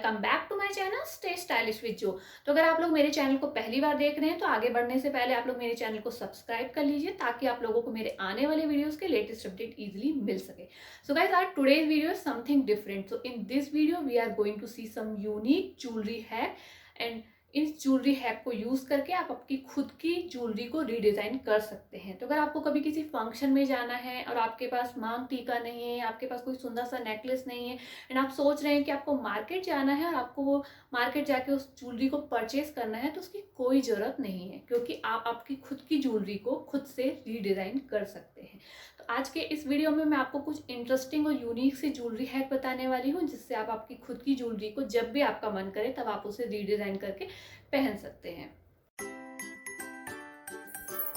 Welcome back to my channel stay stylish with Jo. तो अगर आप लोग मेरे चैनल को पहली बार देख रहे हैं तो आगे बढ़ने से पहले आप लोग मेरे चैनल को सब्सक्राइब कर लीजिए ताकि आप लोगों को मेरे आने वाले वीडियोस के लेटेस्ट अपडेट इजीली मिल सके। So guys, our today's video is something different. So in this video we are going to see some unique jewellery hack and इस ज्वेलरी हैक को यूज करके आप आपकी खुद की ज्वेलरी को रीडिजाइन कर सकते हैं। तो अगर आपको कभी किसी फंक्शन में जाना है और आपके पास मांग टीका नहीं है, आपके पास कोई सुंदर सा नेकलेस नहीं है एंड आप सोच रहे हैं कि आपको मार्केट जाना है और आपको वो मार्केट जाके उस ज्वेलरी को परचेज करना है, तो उसकी कोई ज़रूरत नहीं है क्योंकि आप आपकी खुद की ज्वेलरी को खुद से रीडिज़ाइन कर सकते हैं। तो आज के इस वीडियो में मैं आपको कुछ इंटरेस्टिंग और यूनिक सी ज्वेलरी हैक बताने वाली हूँ जिससे आप आपकी खुद की ज्वेलरी को जब भी आपका मन करे तब आप उसे रीडिज़ाइन करके पहन सकते हैं।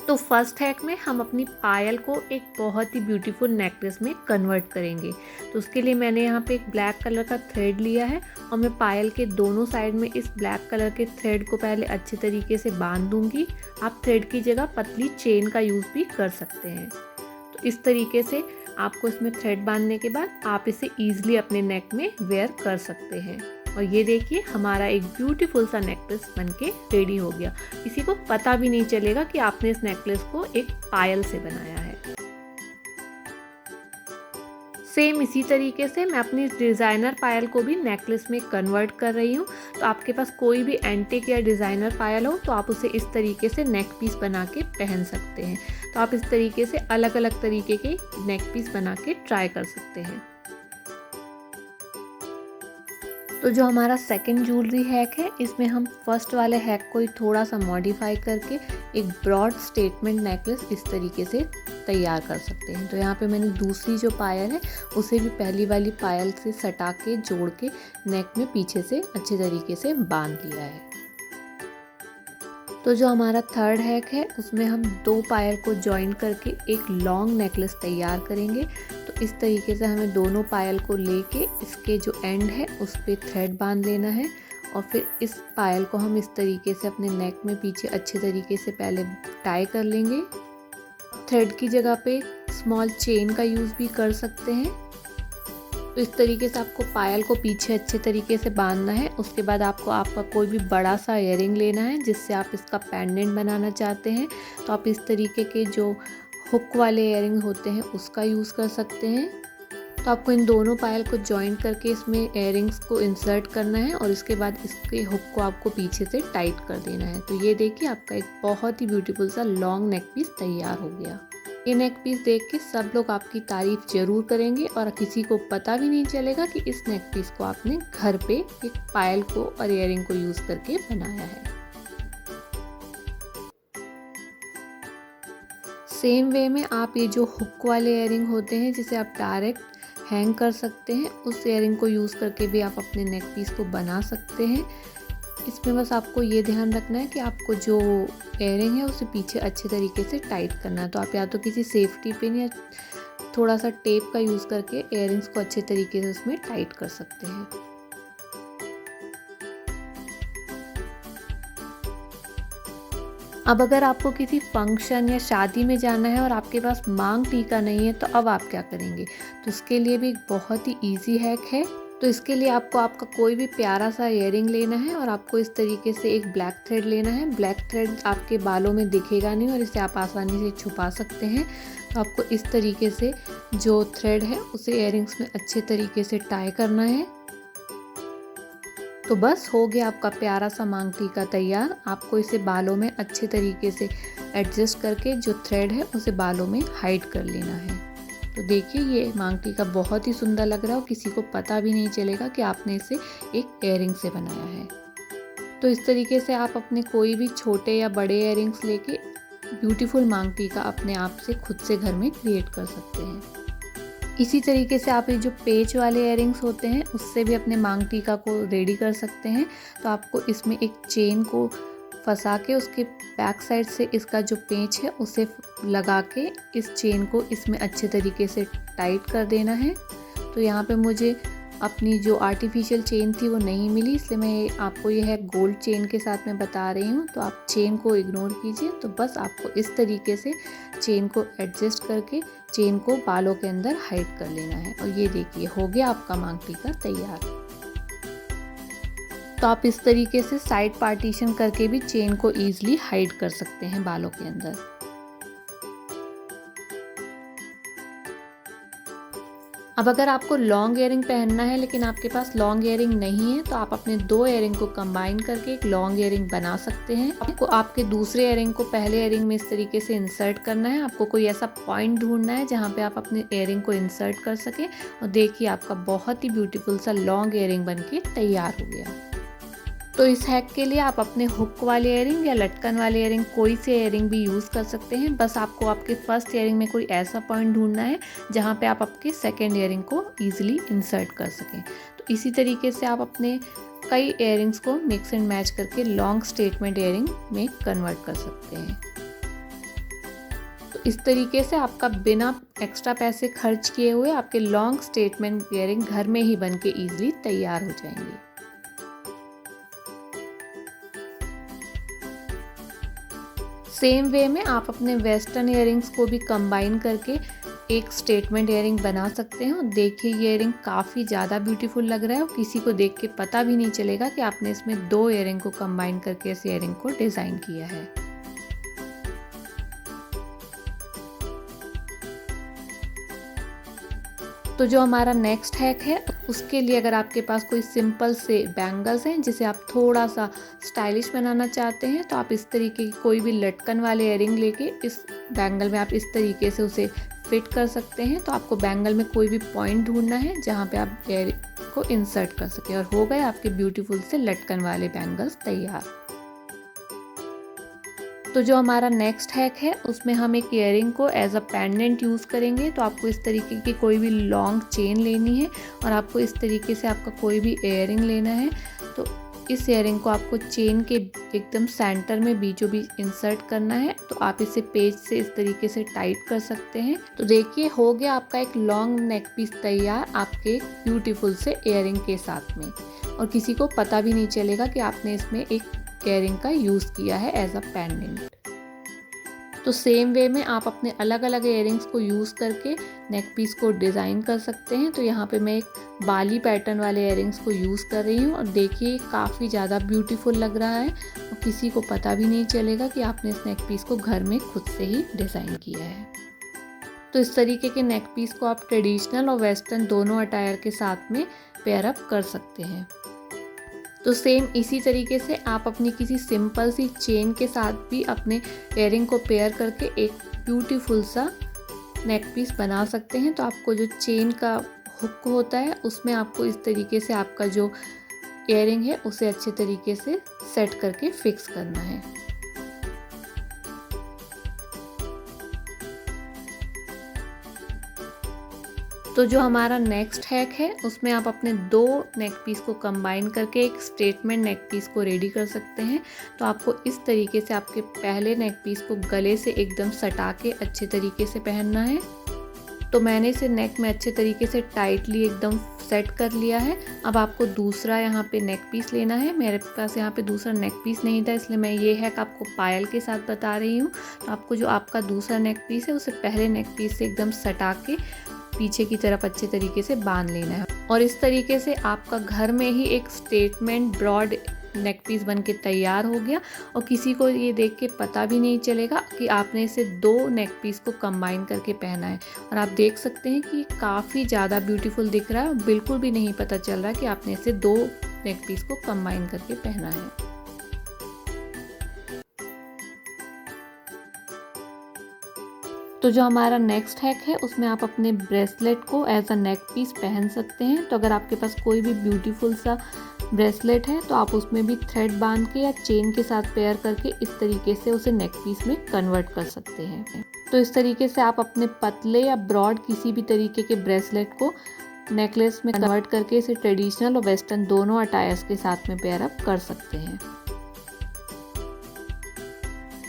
तो फर्स्ट हैक में हम अपनी पायल को एक बहुत ही ब्यूटीफुल नेकलेस में कन्वर्ट करेंगे। तो उसके लिए मैंने यहाँ पे एक ब्लैक कलर का थ्रेड लिया है और मैं पायल के दोनों साइड में इस ब्लैक कलर के थ्रेड को पहले अच्छे तरीके से बांध दूंगी। आप थ्रेड की जगह पतली चेन का यूज़ भी कर सकते हैं। तो इस तरीके से आपको इसमें थ्रेड बांधने के बाद आप इसे ईजिली अपने नेक में वेयर कर सकते हैं। और ये देखिए, हमारा एक ब्यूटीफुल सा नेकलेस बनके रेडी हो गया। किसी को पता भी नहीं चलेगा कि आपने इस नेकलेस को एक पायल से बनाया है। सेम इसी तरीके से मैं अपनी डिज़ाइनर पायल को भी नेकलेस में कन्वर्ट कर रही हूँ। तो आपके पास कोई भी एंटिक या डिज़ाइनर पायल हो तो आप उसे इस तरीके से नेक पीस बना के पहन सकते हैं। तो आप इस तरीके से अलग अलग तरीके के नेक पीस बना के ट्राई कर सकते हैं। तो जो हमारा सेकंड ज्वेलरी हैक है, इसमें हम फर्स्ट वाले हैक को ही थोड़ा सा मॉडिफाई करके एक ब्रॉड स्टेटमेंट नेकलेस इस तरीके से तैयार कर सकते हैं। तो यहाँ पे मैंने दूसरी जो पायल है उसे भी पहली वाली पायल से सटा के जोड़ के नेक में पीछे से अच्छे तरीके से बांध लिया है। तो जो हमारा थर्ड हैक है उसमें हम दो पायल को जॉइन करके एक लॉन्ग नेकलेस तैयार करेंगे। तो इस तरीके से हमें दोनों पायल को लेके इसके जो एंड है उस पर थ्रेड बांध लेना है और फिर इस पायल को हम इस तरीके से अपने नेक में पीछे अच्छे तरीके से पहले टाई कर लेंगे। थ्रेड की जगह पे स्मॉल चेन का यूज़ भी कर सकते हैं। तो इस तरीके से आपको पायल को पीछे अच्छे तरीके से बांधना है। उसके बाद आपको आपका कोई भी बड़ा सा इयररिंग लेना है जिससे आप इसका पेंडेंट बनाना चाहते हैं। तो आप इस तरीके के जो हुक वाले इयररिंग होते हैं उसका यूज़ कर सकते हैं। तो आपको इन दोनों पायल को जॉइन करके इसमें इयररिंग्स को इंसर्ट करना है और इसके बाद इसके हुक को आपको पीछे से टाइट कर देना है। तो ये देखिए, आपका एक बहुत ही ब्यूटीफुल सा लॉन्ग नेक पीस तैयार हो गया। ये नेक पीस देख के सब लोग आपकी तारीफ जरूर करेंगे और किसी को पता भी नहीं चलेगा कि इस नेक पीस को आपने घर पे एक पायल को और इयररिंग को यूज करके बनाया है। सेम वे में आप ये जो हुक वाले इयररिंग होते हैं जिसे आप डायरेक्ट हैंग कर सकते हैं, उस इयररिंग को यूज़ करके भी आप अपने नेक पीस को बना सकते हैं। इसमें बस आपको ये ध्यान रखना है कि आपको जो इयररिंग है उसे पीछे अच्छे तरीके से टाइट करना है। तो आप या तो किसी सेफ्टी पिन या थोड़ा सा टेप का यूज़ करके इयररिंग्स को अच्छे तरीके से उसमें टाइट कर सकते हैं। अब अगर आपको किसी फंक्शन या शादी में जाना है और आपके पास मांग टीका नहीं है तो अब आप क्या करेंगे? तो इसके लिए भी एक बहुत ही ईजी हैक है। तो इसके लिए आपको आपका कोई भी प्यारा सा इयररिंग लेना है और आपको इस तरीके से एक ब्लैक थ्रेड लेना है। ब्लैक थ्रेड आपके बालों में दिखेगा नहीं और इसे आप आसानी से छुपा सकते हैं। तो आपको इस तरीके से जो थ्रेड है उसे इयररिंग्स में अच्छे तरीके से टाई करना है। तो बस हो गया आपका प्यारा सा मांग टीका तैयार। आपको इसे बालों में अच्छे तरीके से एडजस्ट करके जो थ्रेड है उसे बालों में हाइड कर लेना है। तो देखिए, ये मांग टीका बहुत ही सुंदर लग रहा है और किसी को पता भी नहीं चलेगा कि आपने इसे एक इयररिंग से बनाया है। तो इस तरीके से आप अपने कोई भी छोटे या बड़े इयररिंग्स लेके ब्यूटीफुल मांग टीका अपने आप से खुद से घर में क्रिएट कर सकते हैं। इसी तरीके से आप ये जो पेच वाले इयररिंग्स होते हैं उससे भी अपने मांग टीका को रेडी कर सकते हैं। तो आपको इसमें एक चेन को फंसा के उसके बैक साइड से इसका जो पेच है उसे लगा के इस चेन को इसमें अच्छे तरीके से टाइट कर देना है। तो यहाँ पे मुझे अपनी जो आर्टिफिशियल चेन थी वो नहीं मिली, इसलिए मैं आपको ये है गोल्ड चेन के साथ में बता रही हूँ। तो आप चेन को इग्नोर कीजिए। तो बस आपको इस तरीके से चेन को एडजस्ट करके चेन को बालों के अंदर हाइड कर लेना है। और ये देखिए, हो गया आपका मांग टीका तैयार। तो आप इस तरीके से साइड पार्टीशन करके भी चेन को ईजिली हाइड कर सकते हैं बालों के अंदर। अब अगर आपको लॉन्ग इयरिंग पहनना है लेकिन आपके पास लॉन्ग इयरिंग नहीं है तो आप अपने 2 इयरिंग को कंबाइन करके एक लॉन्ग इयरिंग बना सकते हैं। आपको आपके दूसरे इयरिंग को पहले इयरिंग में इस तरीके से इंसर्ट करना है। आपको कोई ऐसा पॉइंट ढूंढना है जहाँ पे आप अपने इयरिंग को इंसर्ट कर सकें और देखिए आपका बहुत ही ब्यूटीफुल सा लॉन्ग इयरिंग बन के तैयार हो गया। तो इस हैक के लिए आप अपने हुक वाले इयरिंग या लटकन वाले इयरिंग कोई से इयरिंग भी यूज़ कर सकते हैं। बस आपको आपके फर्स्ट इयरिंग में कोई ऐसा पॉइंट ढूंढना है जहाँ पे आप आपके सेकेंड इयरिंग को ईजिली इंसर्ट कर सकें। तो इसी तरीके से आप अपने कई इयरिंग्स को मिक्स एंड मैच करके लॉन्ग स्टेटमेंट इयरिंग में कन्वर्ट कर सकते हैं। तो इस तरीके से आपका बिना एक्स्ट्रा पैसे खर्च किए हुए आपके लॉन्ग स्टेटमेंट इयरिंग घर में ही बन के ईजिली तैयार हो जाएंगे। सेम वे में आप अपने वेस्टर्न इयरिंग्स को भी कंबाइन करके एक स्टेटमेंट इयरिंग बना सकते हैं। और देखिए ये इयरिंग काफ़ी ज़्यादा ब्यूटीफुल लग रहा है और किसी को देख के पता भी नहीं चलेगा कि आपने इसमें 2 इयरिंग को कंबाइन करके इस इयरिंग को डिज़ाइन किया है। तो जो हमारा नेक्स्ट हैक है उसके लिए अगर आपके पास कोई सिंपल से बैंगल्स हैं जिसे आप थोड़ा सा स्टाइलिश बनाना चाहते हैं तो आप इस तरीके की कोई भी लटकन वाले इयरिंग लेके इस बैंगल में आप इस तरीके से उसे फिट कर सकते हैं। तो आपको बैंगल में कोई भी पॉइंट ढूंढना है जहाँ पे आप इयरिंग को इंसर्ट कर सकें और हो गए आपके ब्यूटीफुल से लटकन वाले बैंगल्स तैयार। तो जो हमारा नेक्स्ट हैक है उसमें हम एक इयरिंग को एज अ पेंडेंट यूज़ करेंगे। तो आपको इस तरीके की कोई भी लॉन्ग चेन लेनी है और आपको इस तरीके से आपका कोई भी इयरिंग लेना है। तो इस इयरिंग को आपको चेन के एकदम सेंटर में बीचों बीच इंसर्ट करना है। तो आप इसे पेज से इस तरीके से टाइट कर सकते हैं। तो देखिए हो गया आपका एक लॉन्ग नेक पीस तैयार आपके ब्यूटीफुल से इयरिंग के साथ में और किसी को पता भी नहीं चलेगा कि आपने इसमें एक इयरिंग का यूज़ किया है एज अ पेंडेंट। तो सेम वे में आप अपने अलग अलग इयरिंग्स को यूज़ करके नेक पीस को डिज़ाइन कर सकते हैं। तो यहाँ पे मैं एक बाली पैटर्न वाले इयरिंग्स को यूज़ कर रही हूँ और देखिए काफ़ी ज़्यादा ब्यूटीफुल लग रहा है और किसी को पता भी नहीं चलेगा कि आपने इस नेक पीस को घर में खुद से ही डिज़ाइन किया है। तो इस तरीके के नेक पीस को आप ट्रेडिशनल और वेस्टर्न दोनों अटायर के साथ में पेयर अप कर सकते हैं। तो सेम इसी तरीके से आप अपनी किसी सिंपल सी चेन के साथ भी अपने इयरिंग को पेयर करके एक ब्यूटीफुल सा नेक पीस बना सकते हैं। तो आपको जो चेन का हुक होता है उसमें आपको इस तरीके से आपका जो इयरिंग है उसे अच्छे तरीके से सेट करके फिक्स करना है। तो जो हमारा नेक्स्ट हैक है उसमें आप अपने 2 नेक पीस को कंबाइन करके एक स्टेटमेंट नेक पीस को रेडी कर सकते हैं। तो आपको इस तरीके से आपके पहले नेक पीस को गले से एकदम सटा के अच्छे तरीके से पहनना है। तो मैंने इसे नेक में अच्छे तरीके से टाइटली एकदम सेट कर लिया है। अब आपको दूसरा यहाँ पे नेक पीस लेना है। मेरे पास यहाँ पे दूसरा नेक पीस नहीं था इसलिए मैं ये हैक आपको पायल के साथ बता रही हूँ। तो आपको जो आपका दूसरा नेक पीस है उसे पहले नेक पीस से एकदम सटा के पीछे की तरफ अच्छे तरीके से बांध लेना है और इस तरीके से आपका घर में ही एक स्टेटमेंट ब्रॉड नेक पीस बन के तैयार हो गया और किसी को ये देख के पता भी नहीं चलेगा कि आपने इसे 2 नेक पीस को कंबाइन करके पहना है। और आप देख सकते हैं कि काफ़ी ज़्यादा ब्यूटीफुल दिख रहा है और बिल्कुल भी नहीं पता चल रहा कि आपने इसे 2 नेक पीस को कंबाइन करके पहना है। तो जो हमारा नेक्स्ट हैक है उसमें आप अपने ब्रेसलेट को एज अ नेक पीस पहन सकते हैं। तो अगर आपके पास कोई भी ब्यूटीफुल सा ब्रेसलेट है तो आप उसमें भी थ्रेड बांध के या चेन के साथ पेयर करके इस तरीके से उसे नेक पीस में कन्वर्ट कर सकते हैं। तो इस तरीके से आप अपने पतले या ब्रॉड किसी भी तरीके के ब्रेसलेट को नेकलेस में कन्वर्ट करके इसे ट्रेडिशनल और वेस्टर्न दोनों अटायर्स के साथ में पेयर अप कर सकते हैं।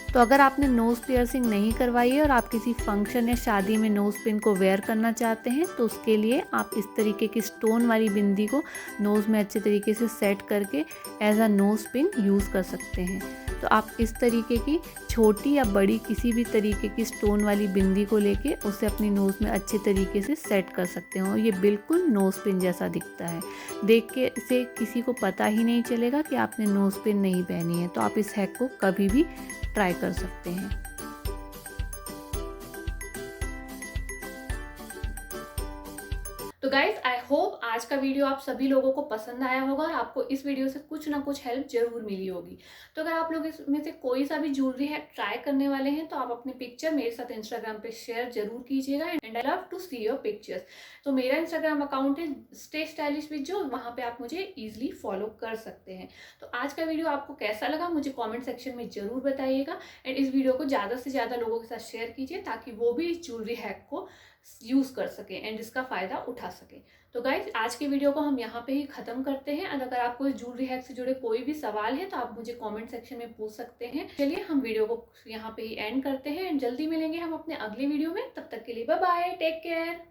तो अगर आपने नोज़ पियर्सिंग नहीं करवाई है और आप किसी फंक्शन या शादी में नोज़ पिन को वेयर करना चाहते हैं तो उसके लिए आप इस तरीके की स्टोन वाली बिंदी को नोज़ में अच्छे तरीके से सेट करके as a nose pin use कर सकते हैं। तो आप इस तरीके की छोटी या बड़ी किसी भी तरीके की स्टोन वाली बिंदी को लेके उसे अपनी नोज़ में अच्छे तरीके से सेट कर सकते हो। ये बिल्कुल नोज़ पिन जैसा दिखता है, देख के इसे किसी को पता ही नहीं चलेगा कि आपने नोज़ पिन नहीं पहनी है। तो आप इस हैक को कभी भी ट्राई कर सकते हैं। तो गाइज आई होप आज का वीडियो आप सभी लोगों को पसंद आया होगा और आपको इस वीडियो से कुछ ना कुछ हेल्प जरूर मिली होगी। तो अगर आप लोग इसमें से कोई सा भी ज्वेलरी है ट्राई करने वाले हैं तो आप अपनी पिक्चर मेरे साथ इंस्टाग्राम पे शेयर जरूर कीजिएगा and I love to see your pictures. तो मेरा इंस्टाग्राम अकाउंट है स्टे स्टाइलिश विद जो, वहाँ पे आप मुझे ईजिली फॉलो कर सकते हैं। तो आज का वीडियो आपको कैसा लगा मुझे कॉमेंट सेक्शन में जरूर बताइएगा एंड इस वीडियो को ज़्यादा से ज़्यादा लोगों के साथ शेयर कीजिए ताकि वो भी इस ज्वेलरी हैक को यूज़ कर सकें एंड इसका फ़ायदा उठा सकें। तो गाइज आज की वीडियो को हम यहाँ पे ही ख़त्म करते हैं और अगर आपको इस ज्वेलरी हैक से जुड़े कोई भी सवाल है तो आप मुझे कमेंट सेक्शन में पूछ सकते हैं। चलिए हम वीडियो को यहाँ पे ही एंड करते हैं एंड जल्दी मिलेंगे हम अपने अगले वीडियो में। तब तक के लिए बाय बाय, टेक केयर।